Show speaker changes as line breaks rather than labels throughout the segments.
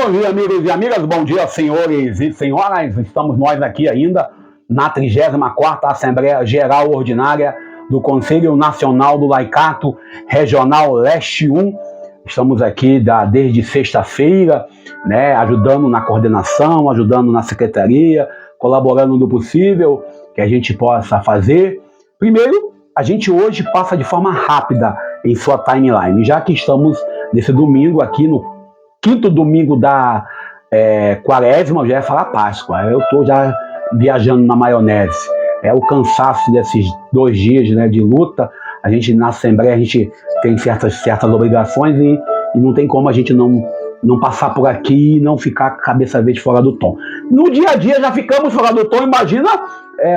Bom dia, amigos e amigas, bom dia, senhores e senhoras. Estamos nós aqui ainda na 34ª Assembleia Geral Ordinária do Conselho Nacional do Laicato Regional Leste 1. Estamos aqui desde sexta-feira, né, ajudando na coordenação, ajudando na secretaria, colaborando no possível que a gente possa fazer. Primeiro, a gente hoje passa de forma rápida em sua timeline, já que estamos nesse domingo aqui no quinto domingo da quaresma. Eu já ia falar Páscoa, eu estou já viajando na maionese. É o cansaço desses 2 dias, né, de luta. A gente na Assembleia a gente tem certas obrigações e não tem como a gente não passar por aqui e não ficar com a cabeça verde fora do tom. No dia a dia já ficamos fora do tom, imagina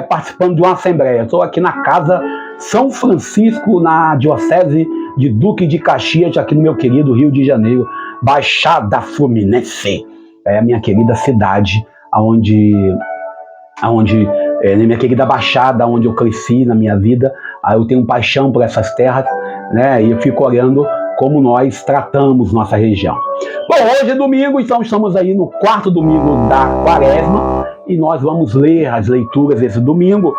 participando de uma Assembleia. Estou aqui na Casa São Francisco, na Diocese de Duque de Caxias, aqui no meu querido Rio de Janeiro, Baixada Fluminense. É a minha querida cidade, onde minha querida Baixada, onde eu cresci na minha vida. Eu tenho paixão por essas terras, né? E eu fico olhando como nós tratamos nossa região. Bom, hoje é domingo, então estamos aí no 4º domingo da quaresma e nós vamos ler as leituras desse domingo.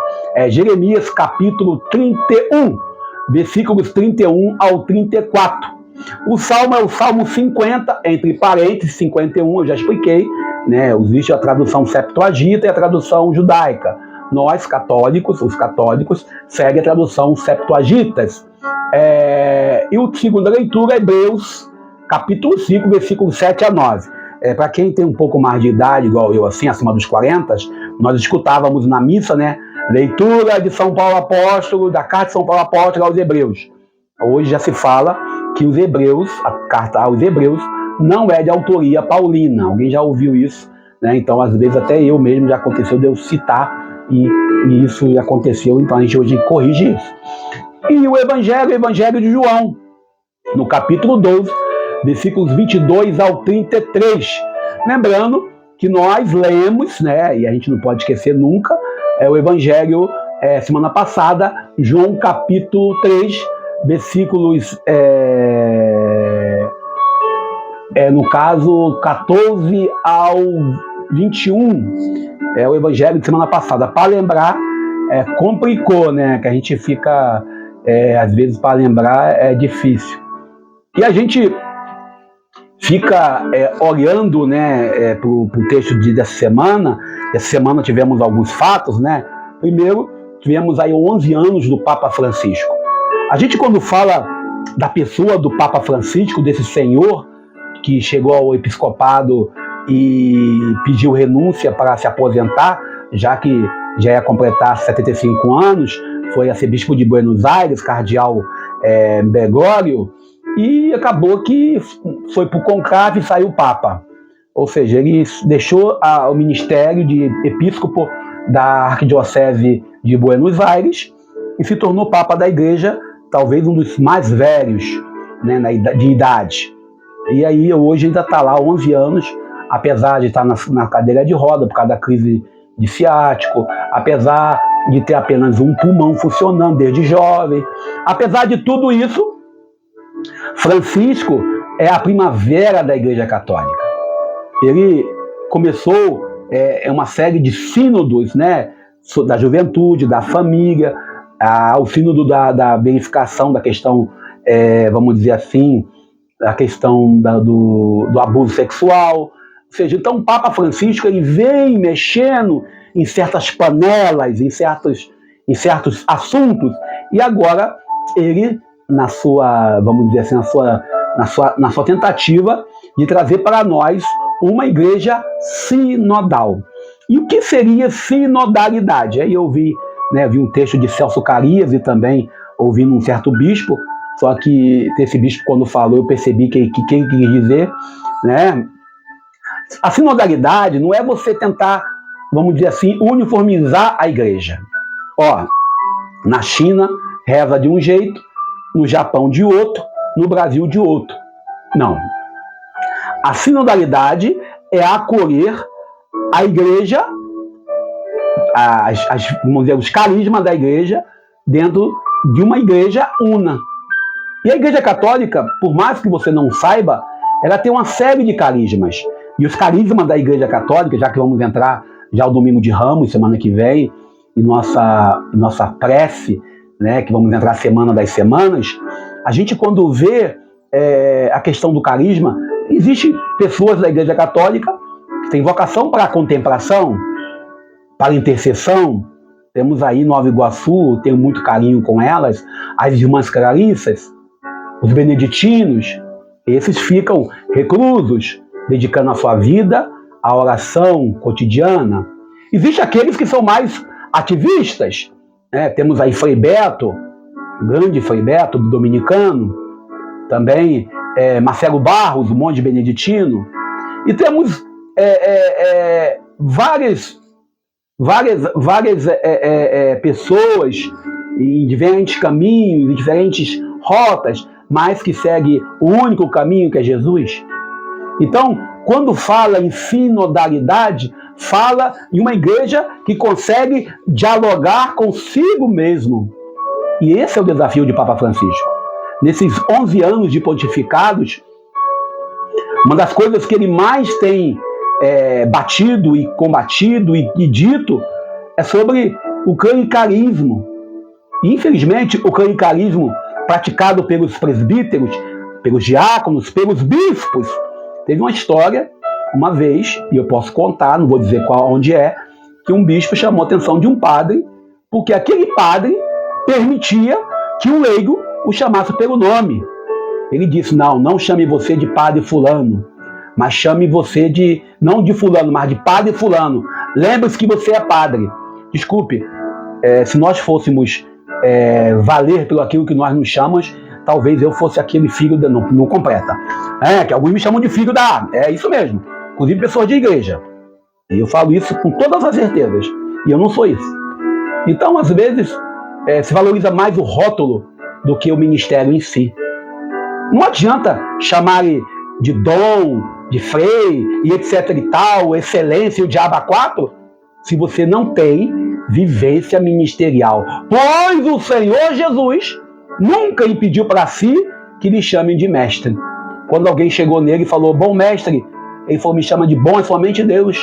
Jeremias capítulo 31, versículos 31 ao 34. O salmo é o Salmo 50, entre parênteses, 51, eu já expliquei, né? Existe a tradução Septuaginta e a tradução judaica. Nós, católicos, os católicos, seguem a tradução Septuagintas. E a segunda leitura é Hebreus, capítulo 5, versículos 7 a 9. Para quem tem um pouco mais de idade, igual eu, assim, acima dos 40, nós escutávamos na missa, né? Leitura de São Paulo Apóstolo, da carta de São Paulo Apóstolo aos Hebreus. Hoje já se fala que os Hebreus, a carta aos Hebreus, não é de autoria paulina. Alguém já ouviu isso, né? Então, às vezes, até eu mesmo já aconteceu de eu citar e isso aconteceu, então a gente hoje corrige isso. E o Evangelho de João, no capítulo 12, versículos 22 ao 33. Lembrando que nós lemos, né, e a gente não pode esquecer nunca, o Evangelho, semana passada, João capítulo 3, versículos, no caso, 14 ao 21, o Evangelho de semana passada. Para lembrar, complicou, né? Que a gente fica, às vezes, para lembrar é difícil. E a gente fica olhando, né, para o texto dessa semana. Essa semana tivemos alguns fatos, né? Primeiro, tivemos aí 11 anos do Papa Francisco. A gente, quando fala da pessoa do Papa Francisco, desse senhor que chegou ao episcopado e pediu renúncia para se aposentar, já que já ia completar 75 anos, foi arcebispo de Buenos Aires, cardeal Bergoglio, e acabou que foi para o conclave e saiu o Papa. Ou seja, ele deixou o ministério de episcopo da Arquidiocese de Buenos Aires e se tornou Papa da Igreja, talvez um dos mais velhos, né, de idade. E aí hoje ainda está lá 11 anos, apesar de estar na cadeira de roda por causa da crise de ciático, apesar de ter apenas um pulmão funcionando desde jovem. Apesar de tudo isso, Francisco é a primavera da Igreja Católica. Ele começou uma série de sínodos, né, da juventude, da família, o sínodo da verificação da questão, vamos dizer assim, a questão do abuso sexual. Ou seja, então o Papa Francisco ele vem mexendo em certas panelas, em certos assuntos, e agora ele, na sua, vamos dizer assim, na sua tentativa de trazer para nós uma igreja sinodal. E o que seria sinodalidade? Aí eu vi um texto de Celso Carias e também ouvindo um certo bispo. Só que esse bispo, quando falou, eu percebi que ele queria dizer, né? A sinodalidade não é você tentar, vamos dizer assim, uniformizar a igreja. Na China reza de um jeito, no Japão de outro, no Brasil de outro. Não. A sinodalidade é acolher a igreja, vamos dizer, os carismas da igreja dentro de uma igreja una. E a Igreja Católica, por mais que você não saiba, ela tem uma série de carismas. E os carismas da Igreja Católica, já que vamos entrar já o domingo de Ramos, semana que vem, e nossa prece, né, que vamos entrar a Semana das Semanas, a gente quando vê a questão do carisma, existem pessoas da Igreja Católica que têm vocação para a contemplação, para a intercessão. Temos aí Nova Iguaçu, tenho muito carinho com elas, as Irmãs Clarissas, os beneditinos, esses ficam reclusos, dedicando a sua vida à oração cotidiana. Existem aqueles que são mais ativistas, né? Temos aí Frei Beto, o grande Frei Beto, dominicano, também Marcelo Barros, o monge beneditino, e temos várias pessoas em diferentes caminhos, em diferentes rotas, mas que seguem o único caminho que é Jesus. Então, quando fala em sinodalidade, fala em uma igreja que consegue dialogar consigo mesmo. E esse é o desafio de Papa Francisco. Nesses 11 anos de pontificados, uma das coisas que ele mais tem batido e combatido e dito é sobre o clericalismo. E, infelizmente, o clericalismo praticado pelos presbíteros, pelos diáconos, pelos bispos. Teve uma história, uma vez, e eu posso contar, não vou dizer onde é, que um bispo chamou a atenção de um padre, porque aquele padre permitia que o leigo o chamasse pelo nome. Ele disse, não chame você de padre fulano, mas chame você não de fulano, mas de padre fulano. Lembre-se que você é padre. Desculpe, se nós fôssemos valer pelo aquilo que nós nos chamamos, talvez eu fosse aquele filho não completa. Que alguns me chamam de filho da... É isso mesmo. Inclusive pessoas de igreja. E eu falo isso com todas as certezas. E eu não sou isso. Então, às vezes, se valoriza mais o rótulo do que o ministério em si. Não adianta chamar de dom, de frei, e etc e tal, excelência e o diabo a quatro, se você não tem vivência ministerial. Pois o Senhor Jesus nunca impediu para si que lhe chamem de mestre. Quando alguém chegou nele e falou, bom mestre, ele falou, me chama de bom, é somente Deus.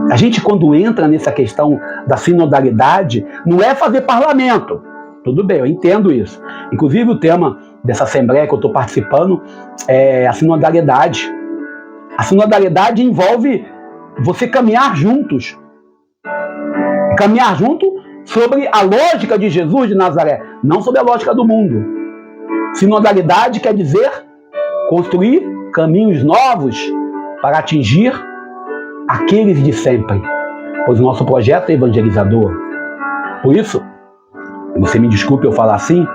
A gente, quando entra nessa questão da sinodalidade, não é fazer parlamento. Tudo bem, eu entendo isso. Inclusive, o tema dessa assembleia que eu estou participando é a sinodalidade. A sinodalidade envolve você caminhar juntos. Caminhar junto sobre a lógica de Jesus de Nazaré, não sobre a lógica do mundo. Sinodalidade quer dizer construir caminhos novos para atingir aqueles de sempre, pois o nosso projeto é evangelizador. Por isso, você me desculpe eu falar assim,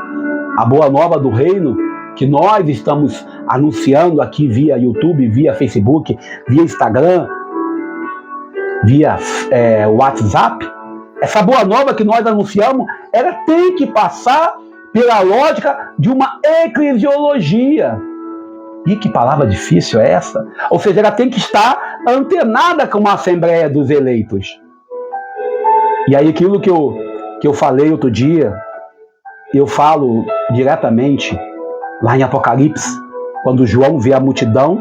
a boa nova do reino que nós estamos anunciando aqui via YouTube, via Facebook, via Instagram, via WhatsApp, essa boa nova que nós anunciamos, ela tem que passar pela lógica de uma eclesiologia. E que palavra difícil é essa? Ou seja, ela tem que estar antenada com a Assembleia dos Eleitos. E aí aquilo que eu falei outro dia, eu falo diretamente lá em Apocalipse, quando João vê a multidão,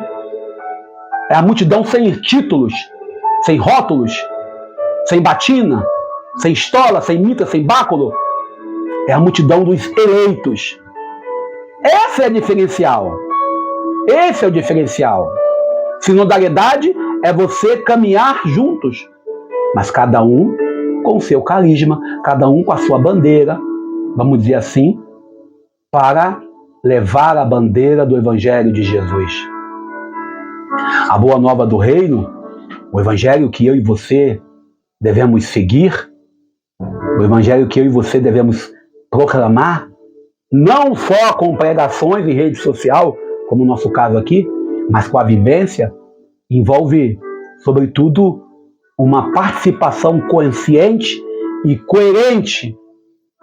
é a multidão sem títulos, sem rótulos, sem batina, sem estola, sem mitra, sem báculo. É a multidão dos eleitos. Esse é o diferencial. Esse é o diferencial. Sinodalidade é você caminhar juntos, mas cada um com o seu carisma, cada um com a sua bandeira, vamos dizer assim, para levar a bandeira do Evangelho de Jesus. A boa nova do reino, o Evangelho que eu e você devemos seguir, o Evangelho que eu e você devemos proclamar, não só com pregações em rede social, como no nosso caso aqui, mas com a vivência, envolve, sobretudo, uma participação consciente e coerente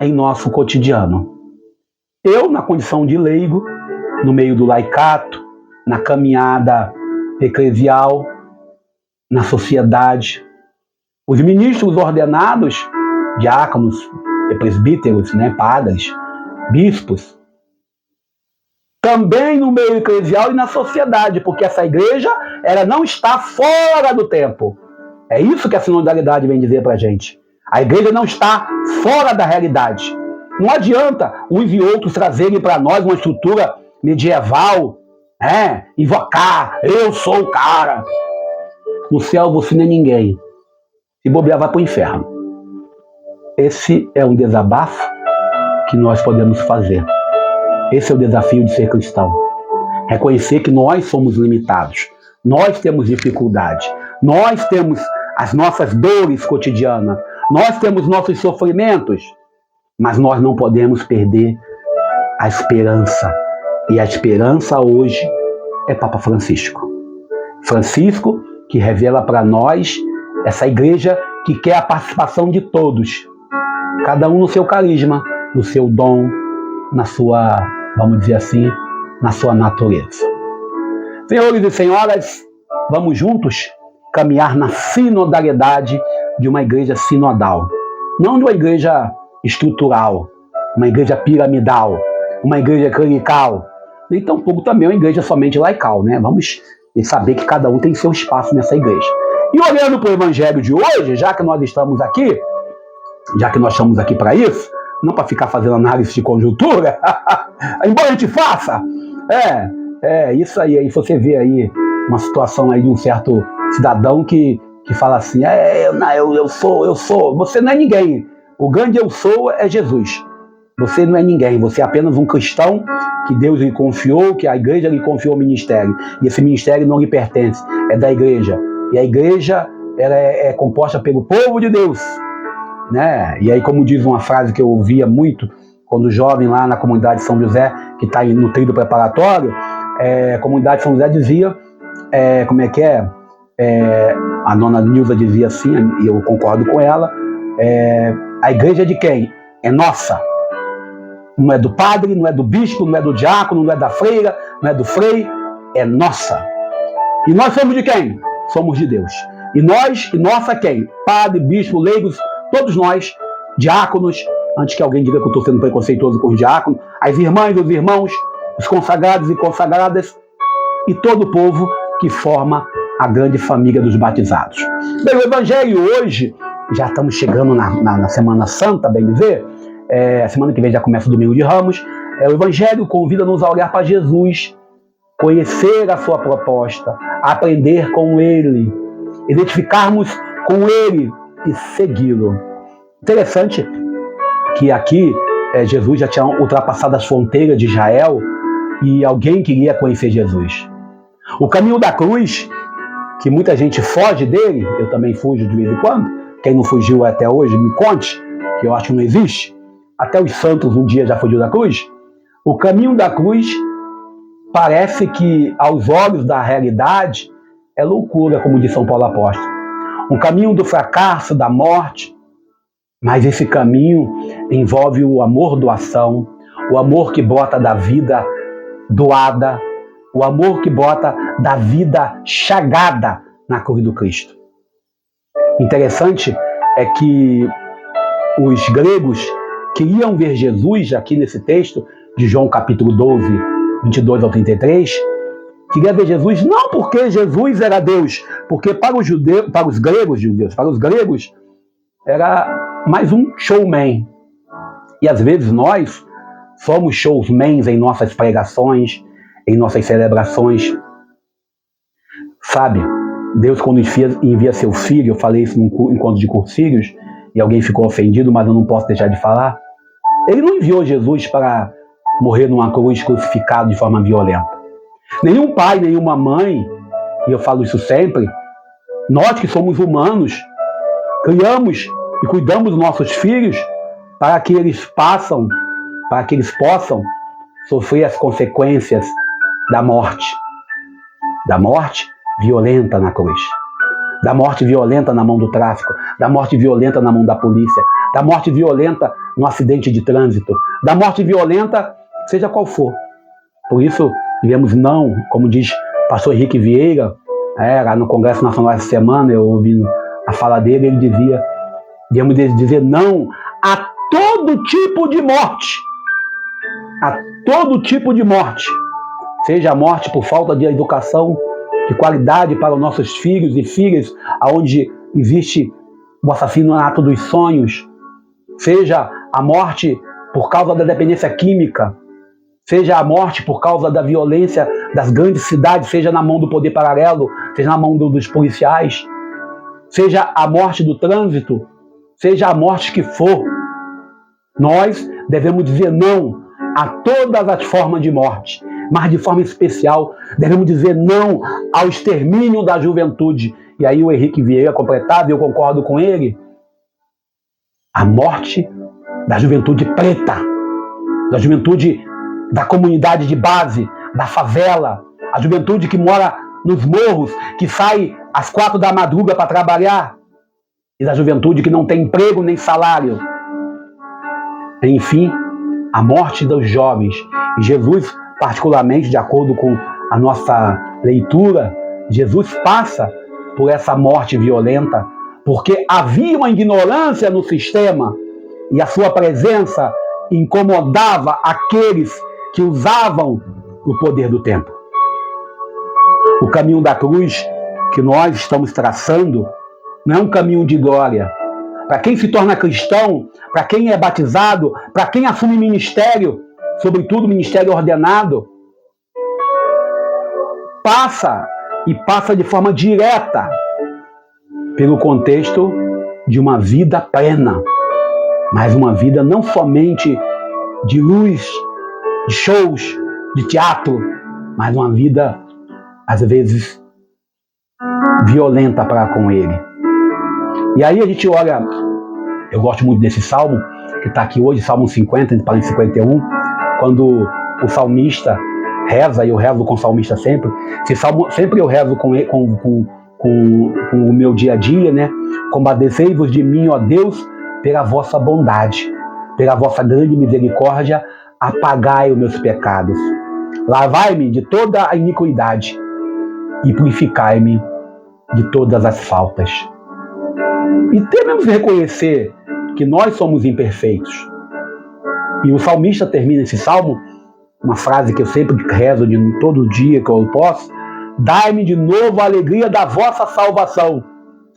em nosso cotidiano. Eu, na condição de leigo, no meio do laicato, na caminhada eclesial, na sociedade, os ministros ordenados, diáconos, presbíteros, padres, bispos, também no meio eclesial e na sociedade, porque essa igreja, ela não está fora do tempo. É isso que a sinodalidade vem dizer pra gente. A igreja não está fora da realidade. Não adianta uns e outros trazerem para nós uma estrutura medieval, invocar, eu sou o cara. No céu você nem ninguém. Se bobear, vai para o inferno. Esse é um desabafo que nós podemos fazer. Esse é o desafio de ser cristão. Reconhecer que nós somos limitados. Nós temos dificuldade. Nós temos as nossas dores cotidianas. Nós temos nossos sofrimentos. Mas nós não podemos perder a esperança. E a esperança hoje é Papa Francisco. Francisco, que revela para nós essa igreja que quer a participação de todos. Cada um no seu carisma, no seu dom, na sua, vamos dizer assim, na sua natureza. Senhores e senhoras, vamos juntos caminhar na sinodalidade de uma igreja sinodal. Não de uma igreja estrutural, uma igreja piramidal, uma igreja clerical, nem tampouco também uma igreja somente laical, né? Vamos saber que cada um tem seu espaço nessa igreja. E olhando para o evangelho de hoje, já que nós estamos aqui para isso, não para ficar fazendo análise de conjuntura, embora a gente faça, isso aí. Aí você vê aí uma situação aí de um certo cidadão que fala assim, eu sou, você não é ninguém. O grande eu sou é Jesus. Você não é ninguém, você é apenas um cristão que Deus lhe confiou, que a igreja lhe confiou o ministério. E esse ministério não lhe pertence, é da igreja. E a igreja ela é composta pelo povo de Deus. Né? E aí, como diz uma frase que eu ouvia muito, quando jovem lá na comunidade de São José, que está no trilho preparatório, a comunidade de São José dizia, a dona Nilza dizia assim, e eu concordo com ela, a igreja é de quem? É nossa. Não é do padre, não é do bispo, não é do diácono, não é da freira, não é do frei, é nossa. E nós somos de quem? Somos de Deus. E nossa quem? Padre, bispo, leigos, todos nós, diáconos, antes que alguém diga que eu estou sendo preconceituoso com os diáconos, as irmãs, os irmãos, os consagrados e consagradas, e todo o povo que forma a grande família dos batizados. Bem, o Evangelho hoje, já estamos chegando na Semana Santa, bem dizer, a semana que vem já começa o Domingo de Ramos, o Evangelho convida-nos a olhar para Jesus, conhecer a sua proposta, aprender com Ele, identificarmos com Ele e segui-lo. Interessante que aqui Jesus já tinha ultrapassado as fronteiras de Israel e alguém queria conhecer Jesus. O caminho da cruz, que muita gente foge dele, eu também fujo de vez em quando, quem não fugiu até hoje, me conte, que eu acho que não existe. Até os santos um dia já fugiu da cruz. O caminho da cruz parece que, aos olhos da realidade, é loucura, como diz São Paulo Apóstolo. Um caminho do fracasso, da morte, mas esse caminho envolve o amor doação, o amor que brota da vida doada, o amor que brota da vida chagada na cruz do Cristo. Interessante é que os gregos queriam ver Jesus, aqui nesse texto de João capítulo 12, 22 ao 33, queria ver Jesus não porque Jesus era Deus, porque para os gregos era mais um showman. E às vezes nós somos showmans em nossas pregações, em nossas celebrações. Sabe, Deus quando envia seu filho, eu falei isso num encontro de cursilhos, e alguém ficou ofendido, mas eu não posso deixar de falar. Ele não enviou Jesus para morrer numa cruz crucificado de forma violenta. Nenhum pai, nenhuma mãe, e eu falo isso sempre, nós que somos humanos, criamos e cuidamos dos nossos filhos para que eles possam sofrer as consequências da morte violenta na cruz, da morte violenta na mão do tráfico, da morte violenta na mão da polícia, da morte violenta no acidente de trânsito, da morte violenta, seja qual for. Por isso, devemos não, como diz o pastor Henrique Vieira, lá no Congresso Nacional essa semana, eu ouvi a fala dele, ele dizia, devemos dizer não a todo tipo de morte. A todo tipo de morte. seja a morte por falta de educação de qualidade para os nossos filhos e filhas, onde existe o assassinato dos sonhos, seja a morte por causa da dependência química, seja a morte por causa da violência das grandes cidades, seja na mão do poder paralelo, seja na mão dos policiais, seja a morte do trânsito, seja a morte que for, nós devemos dizer não a todas as formas de morte, mas de forma especial devemos dizer não ao extermínio da juventude. E aí o Henrique Vieira completava, e eu concordo com ele, a morte da juventude preta, da juventude da comunidade de base, da favela, a juventude que mora nos morros, que sai às 4 da madruga para trabalhar, e da juventude que não tem emprego nem salário. Enfim, a morte dos jovens. E Jesus, particularmente, de acordo com a nossa leitura, Jesus passa por essa morte violenta, porque havia uma ignorância no sistema, e a sua presença incomodava aqueles que usavam o poder do tempo. O caminho da cruz que nós estamos traçando não é um caminho de glória. Para quem se torna cristão, para quem é batizado, para quem assume ministério, sobretudo ministério ordenado, passa de forma direta pelo contexto de uma vida plena, mas uma vida não somente de luz, de shows, de teatro, mas uma vida, às vezes, violenta para com ele. E aí a gente olha, eu gosto muito desse salmo, que está aqui hoje, Salmo 50, para 51, quando o salmista reza, e eu rezo com o salmista sempre, esse salmo, sempre eu rezo com o meu dia a dia, né? Compadecei-vos de mim, ó Deus, pela vossa bondade, pela vossa grande misericórdia, apagai os meus pecados. Lavai-me de toda a iniquidade e purificai-me de todas as faltas. E devemos reconhecer que nós somos imperfeitos. E o salmista termina esse salmo, uma frase que eu sempre rezo de todo dia que eu posso: dai-me de novo a alegria da vossa salvação.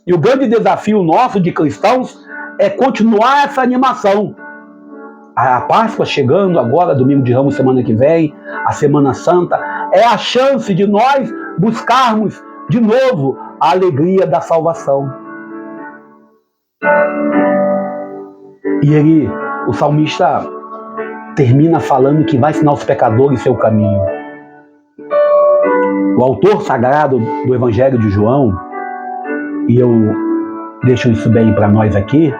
E o grande desafio nosso de cristãos é continuar essa animação. A Páscoa chegando agora, domingo de Ramos, semana que vem, a Semana Santa, é a chance de nós buscarmos de novo a alegria da salvação. E o salmista termina falando que vai ensinar os pecadores seu caminho. O autor sagrado do Evangelho de João, e eu deixo isso bem para nós aqui,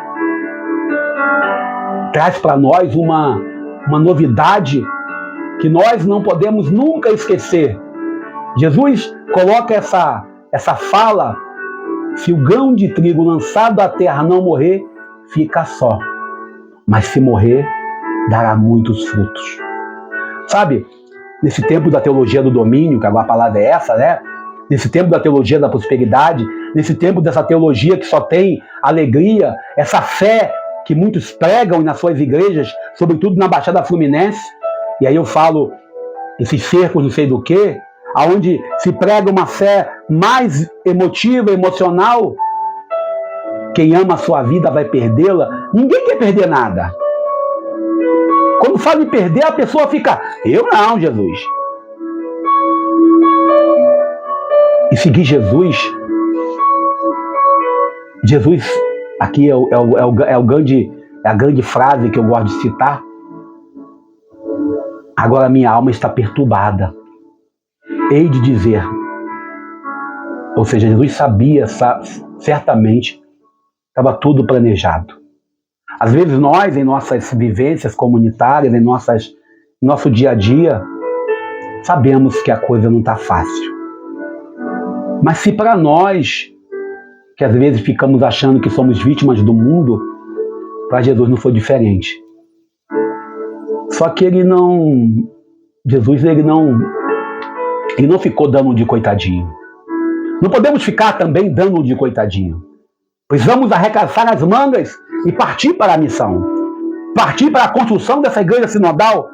traz para nós uma novidade que nós não podemos nunca esquecer. Jesus coloca essa fala: se o grão de trigo lançado à terra não morrer, fica só, mas se morrer, dará muitos frutos. Sabe, nesse tempo da teologia do domínio, que agora a palavra é essa, né? Nesse tempo da teologia da prosperidade, nesse tempo dessa teologia que só tem alegria, essa fé que muitos pregam nas suas igrejas, sobretudo na Baixada Fluminense, e aí eu falo esses cercos não sei do quê, aonde se prega uma fé mais emotiva, emocional. Quem ama a sua vida vai perdê-la. Ninguém quer perder nada. Quando fala em perder, a pessoa fica: eu não, Jesus. E seguir Jesus, aqui é a grande frase que eu gosto de citar: agora minha alma está perturbada, hei de dizer. Ou seja, Jesus sabia, certamente, estava tudo planejado. Às vezes nós, em nossas vivências comunitárias, em nosso dia a dia, sabemos que a coisa não está fácil. Mas se para nós, que às vezes ficamos achando que somos vítimas do mundo, para Jesus não foi diferente. Só que Jesus não ficou dando de coitadinho. Não podemos ficar também dando de coitadinho. Precisamos arregaçar as mangas e partir para a missão. Partir para a construção dessa igreja sinodal,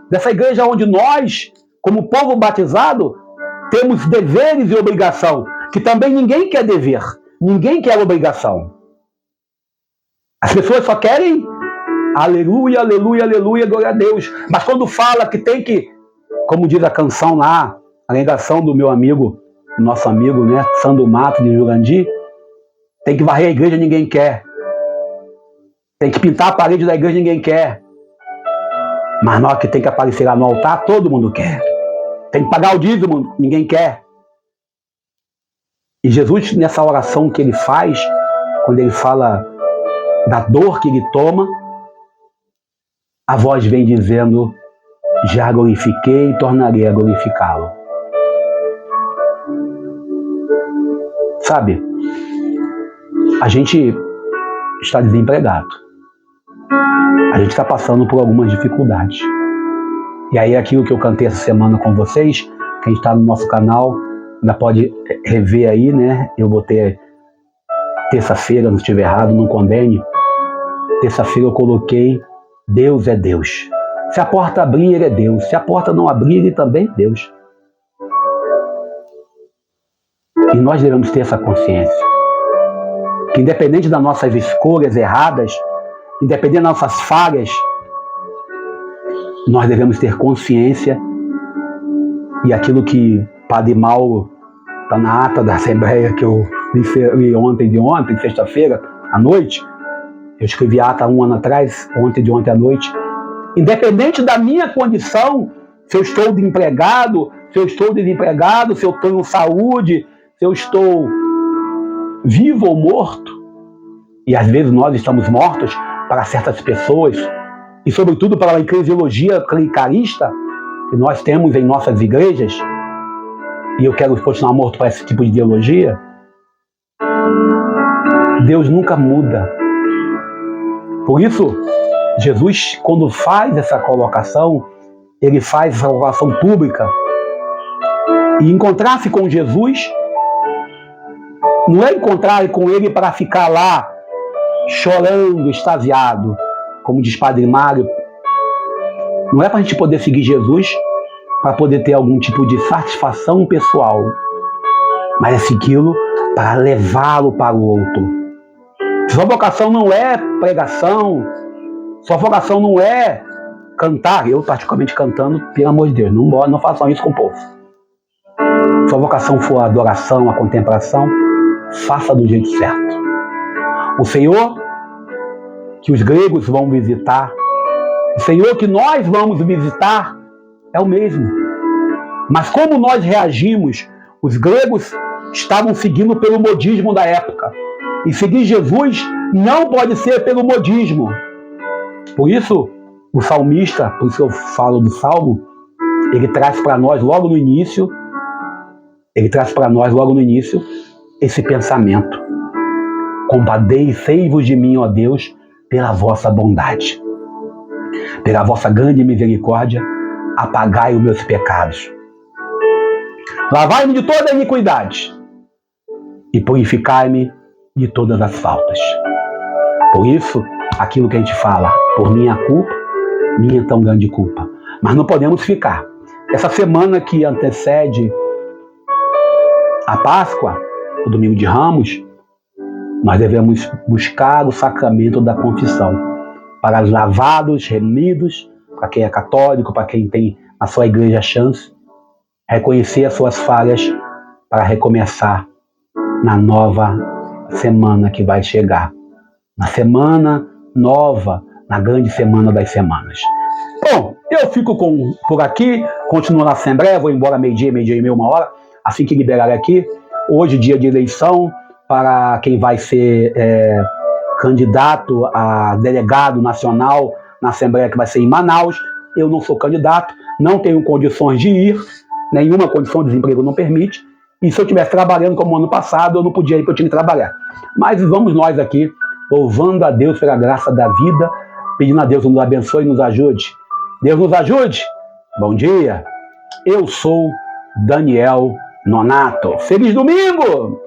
dessa igreja onde nós, como povo batizado, temos deveres e obrigação, que também ninguém quer dever, ninguém quer obrigação. As pessoas só querem aleluia, aleluia, aleluia, glória a Deus. Mas quando fala que tem que, como diz a canção lá, a alegação do meu amigo, nosso amigo, né, Sandro Mato de Jurandir, tem que varrer a igreja, ninguém quer. Tem que pintar a parede da igreja, ninguém quer. Mas na hora que tem que aparecer lá no altar, todo mundo quer. Tem que pagar o dízimo, ninguém quer. E Jesus, nessa oração que ele faz, quando ele fala da dor que ele toma, a voz vem dizendo: já glorifiquei e tornarei a glorificá-lo. Sabe, a gente está desempregado. A gente está passando por algumas dificuldades. E aí aquilo que eu cantei essa semana com vocês, quem está no nosso canal ainda pode rever aí, né? Eu botei terça-feira, não estiver errado, não condene. Terça-feira eu coloquei: Deus é Deus. Se a porta abrir, ele é Deus. Se a porta não abrir, ele também é Deus. E nós devemos ter essa consciência. Que independente das nossas escolhas erradas, independente das nossas falhas, nós devemos ter consciência. E aquilo que Padre Mauro está na ata da Assembleia que eu li ontem, sexta-feira à noite, eu escrevi a ata 1 ano atrás, ontem à noite. Independente da minha condição, se eu estou desempregado, se eu estou desempregado, se eu tenho saúde, se eu estou vivo ou morto, e às vezes nós estamos mortos para certas pessoas, e sobretudo para a eclesiologia clericalista que nós temos em nossas igrejas, e eu quero continuar morto para esse tipo de ideologia, Deus nunca muda. Por isso, Jesus, quando faz essa colocação, ele faz essa colocação pública. E encontrar-se com Jesus não é encontrar com ele para ficar lá chorando, extasiado, como diz Padre Mário. Não é para a gente poder seguir Jesus para poder ter algum tipo de satisfação pessoal, mas é segui-lo para levá-lo para o outro. Sua vocação não é pregação, sua vocação não é cantar. Eu, praticamente cantando, pelo amor de Deus, não façam isso com o povo. Sua vocação for a adoração, a contemplação, faça do jeito certo. O Senhor que os gregos vão visitar, o Senhor que nós vamos visitar, é o mesmo. Mas como nós reagimos? Os gregos estavam seguindo pelo modismo da época. E seguir Jesus não pode ser pelo modismo. Por isso, o salmista, por isso eu falo do Salmo, ele traz para nós logo no início, esse pensamento: compadecei-vos de mim, ó Deus, pela vossa bondade. Pela vossa grande misericórdia, apagai os meus pecados. Lavai-me de toda a iniquidade e purificai-me de todas as faltas. Por isso, aquilo que a gente fala, por minha culpa, minha tão grande culpa. Mas não podemos ficar. Essa semana que antecede a Páscoa, o Domingo de Ramos, nós devemos buscar o sacramento da confissão para os lavados, remidos, para quem é católico, para quem tem na sua igreja a chance, reconhecer as suas falhas para recomeçar na nova semana que vai chegar. Na semana nova, na grande semana das semanas. Bom, eu fico por aqui, continuo na Assembleia, vou embora meio-dia e meia, 1h, assim que liberar aqui. Hoje, dia de eleição, para quem vai ser candidato a delegado nacional na Assembleia, que vai ser em Manaus. Eu não sou candidato, não tenho condições de ir, nenhuma condição de desemprego não permite, e se eu estivesse trabalhando como ano passado, eu não podia ir porque eu tinha que trabalhar. Mas vamos nós aqui, louvando a Deus pela graça da vida, pedindo a Deus que nos abençoe e nos ajude. Deus nos ajude. Bom dia. Eu sou Daniel Nonato. Feliz domingo!